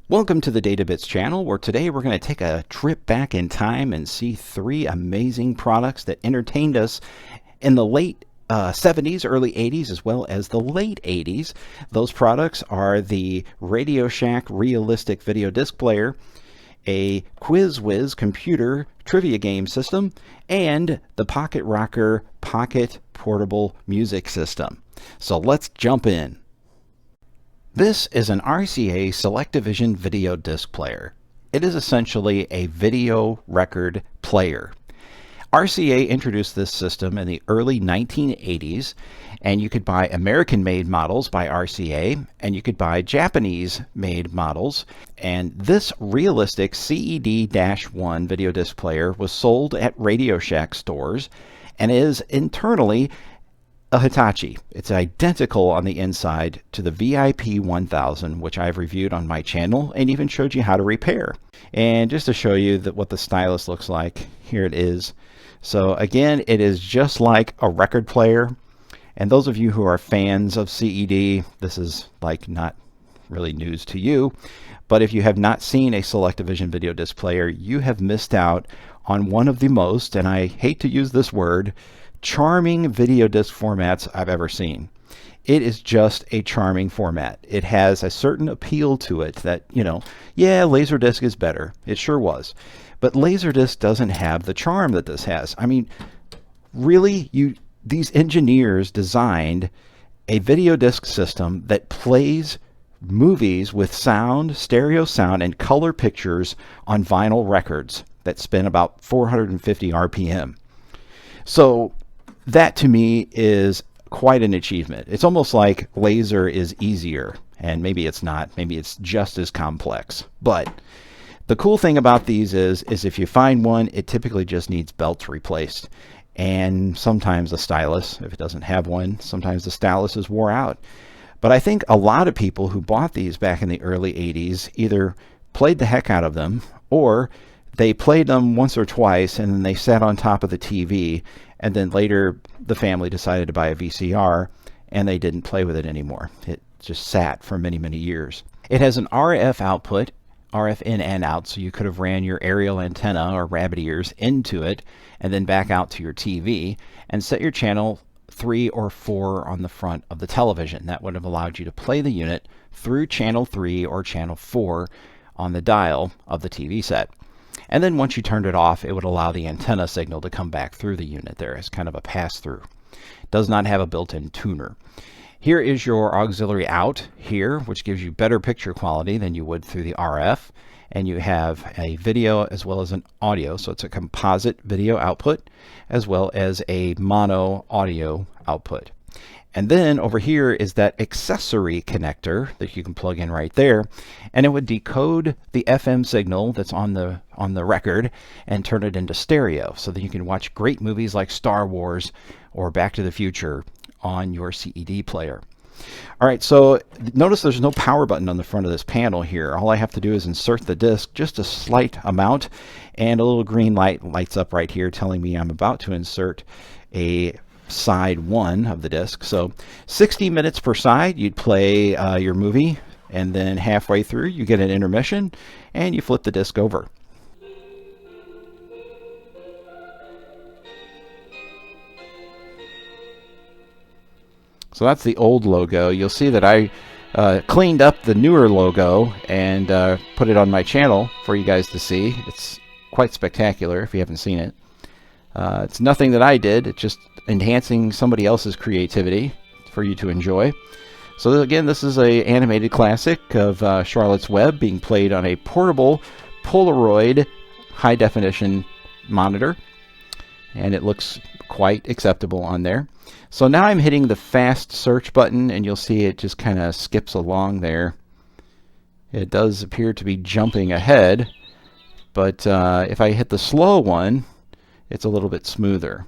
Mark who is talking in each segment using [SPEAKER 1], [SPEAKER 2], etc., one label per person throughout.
[SPEAKER 1] Welcome to the DataBits channel, where today we're going to take a trip back in time and see three amazing products that entertained us in the late 70s, early 80s, as well as the late 80s. Those products are the Radio Shack Realistic Video Disc Player, a Quiz Wiz computer trivia game system, and the Pocket Rocker Pocket Portable Music System. So let's jump in. This is an RCA Selectivision video disc player. It is essentially a video record player. RCA introduced this system in the early 1980s, and you could buy American-made models by RCA, and you could buy Japanese-made models. And this realistic CED-1 video disc player was sold at Radio Shack stores and is internally a Hitachi. It's identical on the inside to the VIP 1000, which I've reviewed on my channel and even showed you how to repair. And just to show you what the stylus looks like, here it is. So again, it is just like a record player. And those of you who are fans of CED, this is like not really news to you. But if you have not seen a Selectivision video disc player, you have missed out on one of the most, and I hate to use this word, charming video disc formats I've ever seen. It is just a charming format. It has a certain appeal to it that, yeah, Laserdisc is better. It sure was. But Laserdisc doesn't have the charm that this has. I mean, really, these engineers designed a video disc system that plays movies with sound, stereo sound, and color pictures on vinyl records that spin about 450 RPM. So that to me is quite an achievement. It's almost like laser is easier, and maybe it's not. Maybe it's just as complex. But the cool thing about these is if you find one, it typically just needs belts replaced. And sometimes a stylus, if it doesn't have one, sometimes the stylus is wore out. But I think a lot of people who bought these back in the early 80s either played the heck out of them, or they played them once or twice and then they sat on top of the TV, and then later the family decided to buy a VCR and they didn't play with it anymore. It just sat for many, many years. It has an RF output, RF in and out, so you could have ran your aerial antenna or rabbit ears into it and then back out to your TV and set your channel 3 or 4 on the front of the television. That would have allowed you to play the unit through channel 3 or channel 4 on the dial of the TV set. And then once you turned it off, it would allow the antenna signal to come back through the unit there as kind of a pass-through. Does not have a built-in tuner. Here is your auxiliary out here, which gives you better picture quality than you would through the RF. And you have a video as well as an audio. So it's a composite video output as well as a mono audio output. And then over here is that accessory connector that you can plug in right there, and it would decode the FM signal that's on the record and turn it into stereo so that you can watch great movies like Star Wars or Back to the Future on your CED player. All right, so notice there's no power button on the front of this panel here. All I have to do is insert the disc just a slight amount, and a little green light lights up right here telling me I'm about to insert a side 1 of the disc. So 60 minutes per side, you'd play your movie, and then halfway through you get an intermission and you flip the disc over. So that's the old logo. You'll see that I cleaned up the newer logo and put it on my channel for you guys to see. It's quite spectacular if you haven't seen it. It's nothing that I did. It's just enhancing somebody else's creativity for you to enjoy. So again, this is a animated classic of Charlotte's Web being played on a portable Polaroid high definition monitor, and it looks quite acceptable on there. So now I'm hitting the fast search button, and you'll see it just kind of skips along there. It does appear to be jumping ahead, but if I hit the slow one, it's a little bit smoother.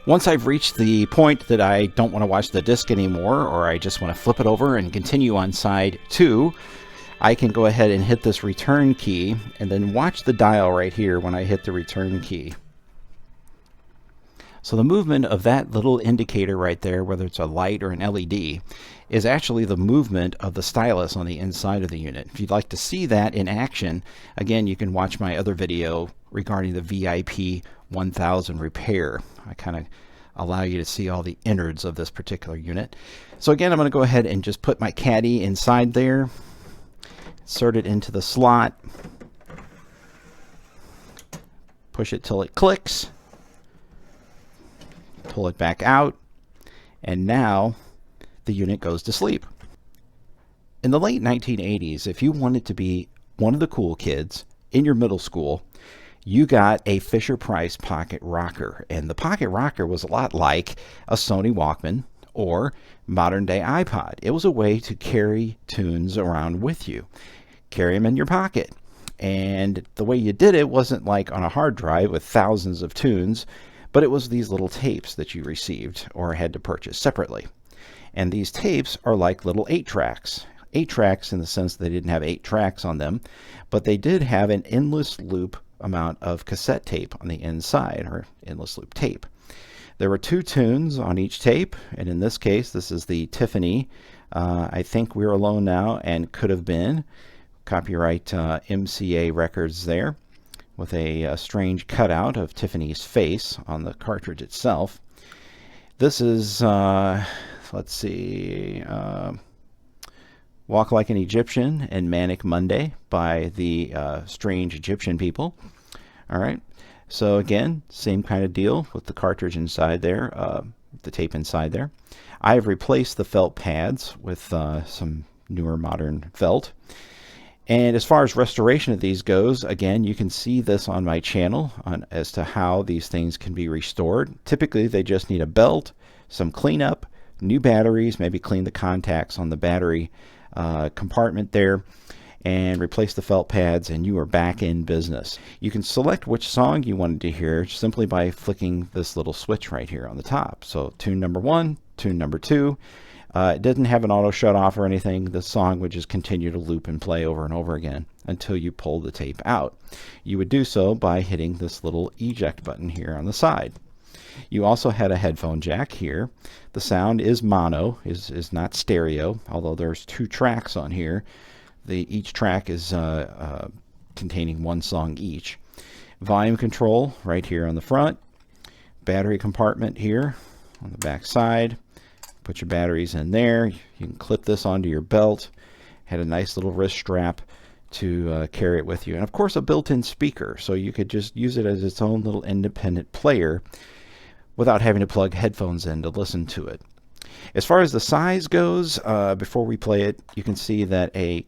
[SPEAKER 1] Once I've reached the point that I don't want to watch the disc anymore, or I just want to flip it over and continue on side 2, I can go ahead and hit this return key and then watch the dial right here when I hit the return key. So the movement of that little indicator right there, whether it's a light or an LED, is actually the movement of the stylus on the inside of the unit. If you'd like to see that in action, again, you can watch my other video regarding the VIP 1000 repair. I kind of allow you to see all the innards of this particular unit. So again, I'm going to go ahead and just put my caddy inside there, insert it into the slot, push it till it clicks, pull it back out, and now the unit goes to sleep. In the late 1980s, if you wanted to be one of the cool kids in your middle school, you got a Fisher-Price pocket rocker. And the pocket rocker was a lot like a Sony Walkman or modern-day iPod. It was a way to carry tunes around with you. Carry them in your pocket. And the way you did it wasn't like on a hard drive with thousands of tunes, but it was these little tapes that you received or had to purchase separately. And these tapes are like little 8-tracks. 8-tracks in the sense they didn't have 8 tracks on them, but they did have an endless loop amount of cassette tape on the inside, or endless loop tape. There were 2 tunes on each tape, and in this case, this is the Tiffany, I Think We're Alone Now, and Could Have Been. Copyright MCA Records there, with a strange cutout of Tiffany's face on the cartridge itself. This is, let's see, Walk Like an Egyptian and Manic Monday by the Strange Egyptian People. All right, so again, same kind of deal with the cartridge inside there, the tape inside there. I have replaced the felt pads with some newer modern felt. And as far as restoration of these goes, again, you can see this on my channel as to how these things can be restored. Typically, they just need a belt, some cleanup, new batteries, maybe clean the contacts on the battery compartment there, and replace the felt pads, and you are back in business. You can select which song you wanted to hear simply by flicking this little switch right here on the top. So tune number 1, tune number 2. It didn't have an auto shut off or anything. The song would just continue to loop and play over and over again until you pull the tape out. You would do so by hitting this little eject button here on the side. You also had a headphone jack here. The sound is mono, is not stereo, although there's 2 tracks on here. Each track is containing 1 song each. Volume control right here on the front. Battery compartment here on the back side. Put your batteries in there. You can clip this onto your belt. Had a nice little wrist strap to carry it with you. And of course a built-in speaker, so you could just use it as its own little independent player without having to plug headphones in to listen to it. As far as the size goes, before we play it, you can see that a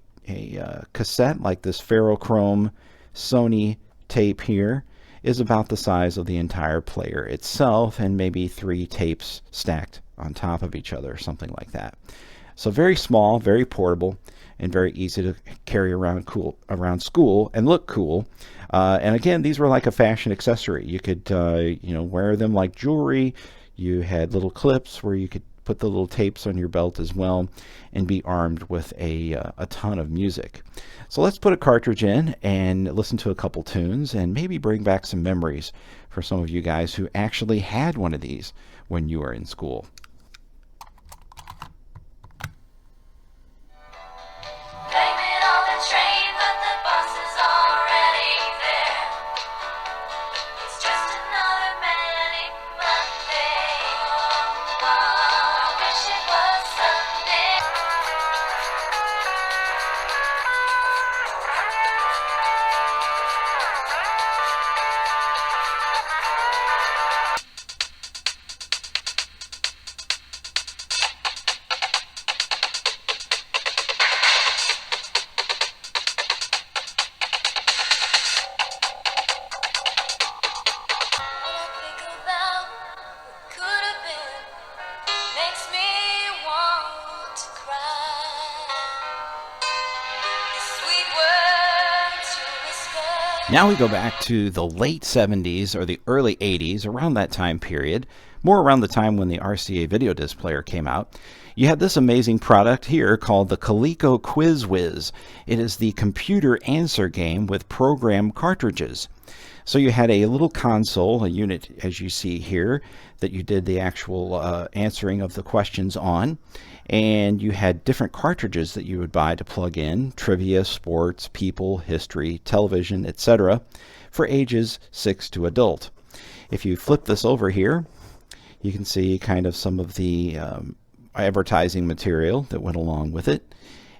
[SPEAKER 1] cassette like this ferrochrome Sony tape here is about the size of the entire player itself, and maybe 3 tapes stacked on top of each other, something like that. So very small, very portable, and very easy to carry around around school and look cool. And again, these were like a fashion accessory. You could wear them like jewelry. You had little clips where you could put the little tapes on your belt as well, and be armed with a ton of music. So let's put a cartridge in and listen to a couple tunes, and maybe bring back some memories for some of you guys who actually had one of these when you were in school. Now we go back to the late 70s or the early 80s, around that time period, more around the time when the RCA video disc player came out. You had this amazing product here called the Coleco Quiz Wiz. It is the computer answer game with program cartridges. So you had a little console, a unit as you see here, that you did the actual answering of the questions on. And you had different cartridges that you would buy to plug in: trivia, sports, people, history, television, etc., for ages 6 to adult. If you flip this over here, you can see kind of some of the advertising material that went along with it.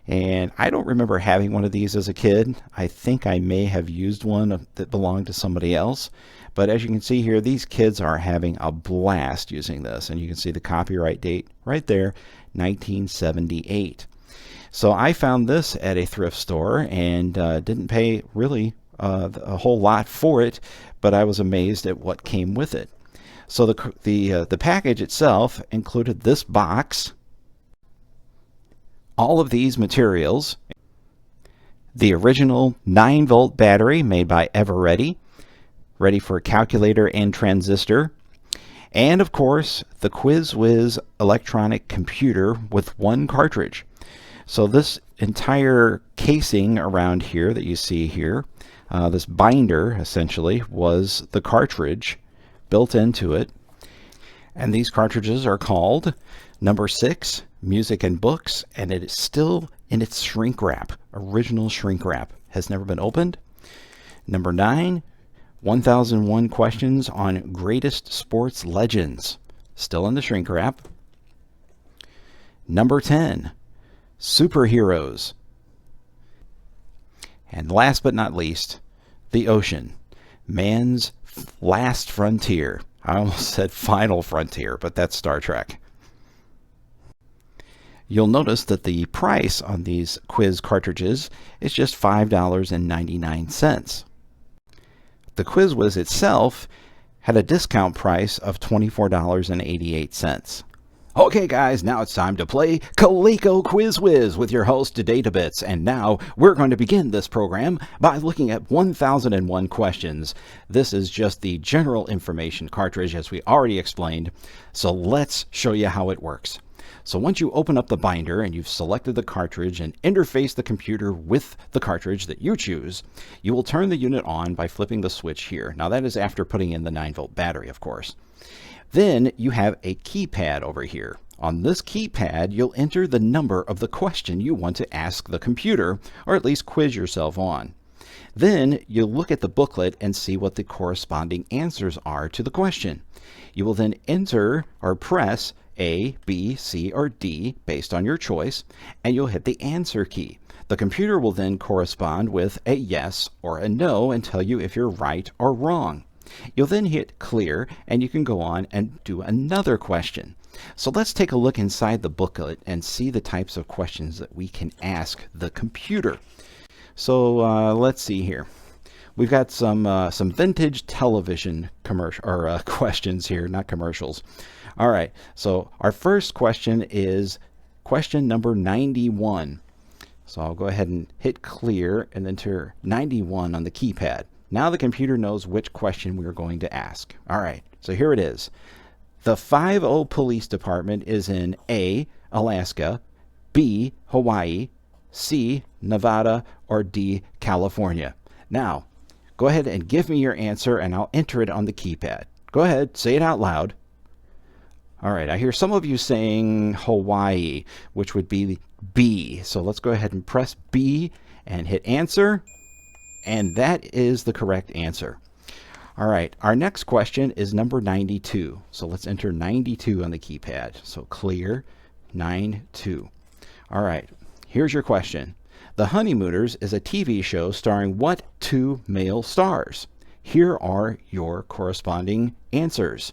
[SPEAKER 1] And I don't remember having one of these as a kid. I think I may have used one that belonged to somebody else. But as you can see here, these kids are having a blast using this. And you can see the copyright date right there, 1978. So I found this at a thrift store and didn't pay really a whole lot for it, but I was amazed at what came with it. So the package itself included this box, all of these materials, the original 9-volt battery made by Eveready, ready for calculator and transistor, and of course the Quiz Wiz electronic computer with one cartridge. So this entire casing around here that you see here, this binder essentially, was the cartridge built into it. And these cartridges are called number 6, Music and Books, and it is still in its shrink wrap, original shrink wrap, has never been opened. Number 9, 1001 Questions on Greatest Sports Legends, still in the shrink wrap. Number 10, Superheroes. And last but not least, the ocean, man's last frontier. I almost said final frontier, but that's Star Trek. You'll notice that the price on these quiz cartridges is just $5.99. The Quiz Wiz itself had a discount price of $24.88. Okay guys, now it's time to play Coleco Quiz Wiz with your host Databits, and now we're going to begin this program by looking at 1001 questions. This is just the general information cartridge, as we already explained, so let's show you how it works. So once you open up the binder and you've selected the cartridge and interface the computer with the cartridge that you choose, you will turn the unit on by flipping the switch here. Now that is after putting in the 9-volt battery, of course. Then you have a keypad over here. On this keypad, you'll enter the number of the question you want to ask the computer, or at least quiz yourself on. Then you'll look at the booklet and see what the corresponding answers are to the question. You will then enter or press A, B, C, or D based on your choice, and you'll hit the answer key. The computer will then correspond with a yes or a no and tell you if you're right or wrong. You'll then hit clear and you can go on and do another question. So let's take a look inside the booklet and see the types of questions that we can ask the computer. So let's see here. We've got some vintage television questions here, not commercials. All right, so our first question is question number 91. So I'll go ahead and hit clear and enter 91 on the keypad. Now the computer knows which question we're going to ask. All right, so here it is. The 50 Police Department is in A, Alaska, B, Hawaii, C, Nevada, or D, California. Now, go ahead and give me your answer and I'll enter it on the keypad. Go ahead, say it out loud. All right, I hear some of you saying Hawaii, which would be B. So let's go ahead and press B and hit answer. And that is the correct answer. All right, our next question is number 92. So let's enter 92 on the keypad. So clear, 92. All right, here's your question. The Honeymooners is a TV show starring what 2 male stars? Here are your corresponding answers.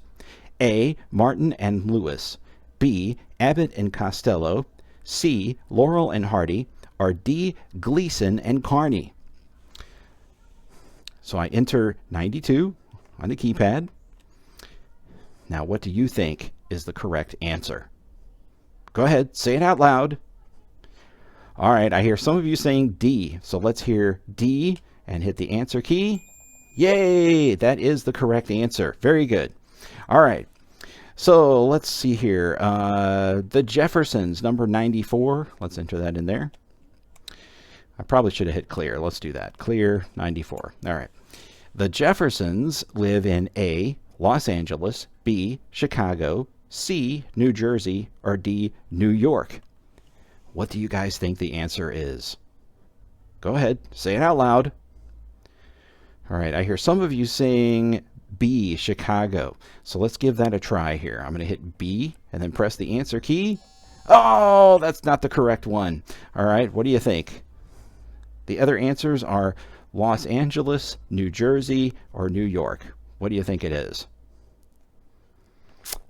[SPEAKER 1] A, Martin and Lewis. B, Abbott and Costello. C, Laurel and Hardy. Or D, Gleason and Carney. So I enter 92 on the keypad. Now what do you think is the correct answer? Go ahead, say it out loud. All right, I hear some of you saying D. So let's hear D and hit the answer key. Yay, that is the correct answer. Very good. All right, so let's see here. The Jeffersons, number 94. Let's enter that in there. I probably should have hit clear. Let's do that. Clear 94. All right. The Jeffersons live in A, Los Angeles, B, Chicago, C, New Jersey, or D, New York. What do you guys think the answer is? Go ahead, say it out loud. All right, I hear some of you saying B, Chicago. So let's give that a try here. I'm going to hit B and then press the answer key. Oh, that's not the correct one. All right, what do you think? The other answers are Los Angeles, New Jersey, or New York. What do you think it is?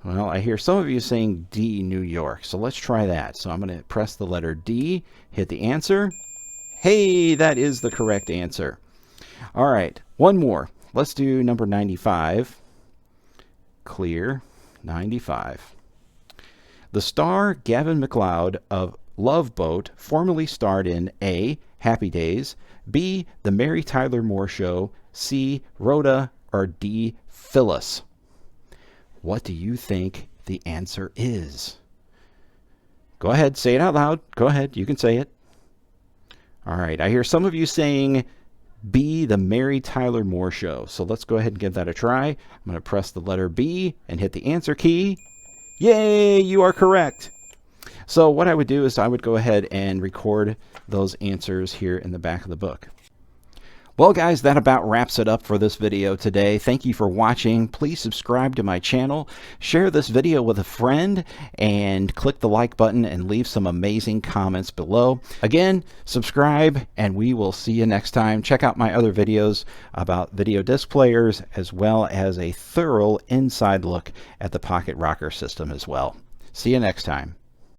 [SPEAKER 1] Well, I hear some of you saying D, New York. So let's try that. So I'm going to press the letter D, hit the answer. Hey, that is the correct answer. All right, one more. Let's do number 95. Clear, 95. The star Gavin MacLeod of Love Boat formerly starred in A, Happy Days, B, The Mary Tyler Moore Show, C, Rhoda, or D, Phyllis. What do you think the answer is? Go ahead, say it out loud. Go ahead, you can say it. All right, I hear some of you saying B, The Mary Tyler Moore Show. So let's go ahead and give that a try. I'm going to press the letter B and hit the answer key. Yay, you are correct. So what I would do is I would go ahead and record those answers here in the back of the book. Well, guys, that about wraps it up for this video today. Thank you for watching. Please subscribe to my channel, share this video with a friend, and click the like button and leave some amazing comments below. Again, subscribe, and we will see you next time. Check out my other videos about video disc players, as well as a thorough inside look at the Pocket Rocker system as well. See you next time.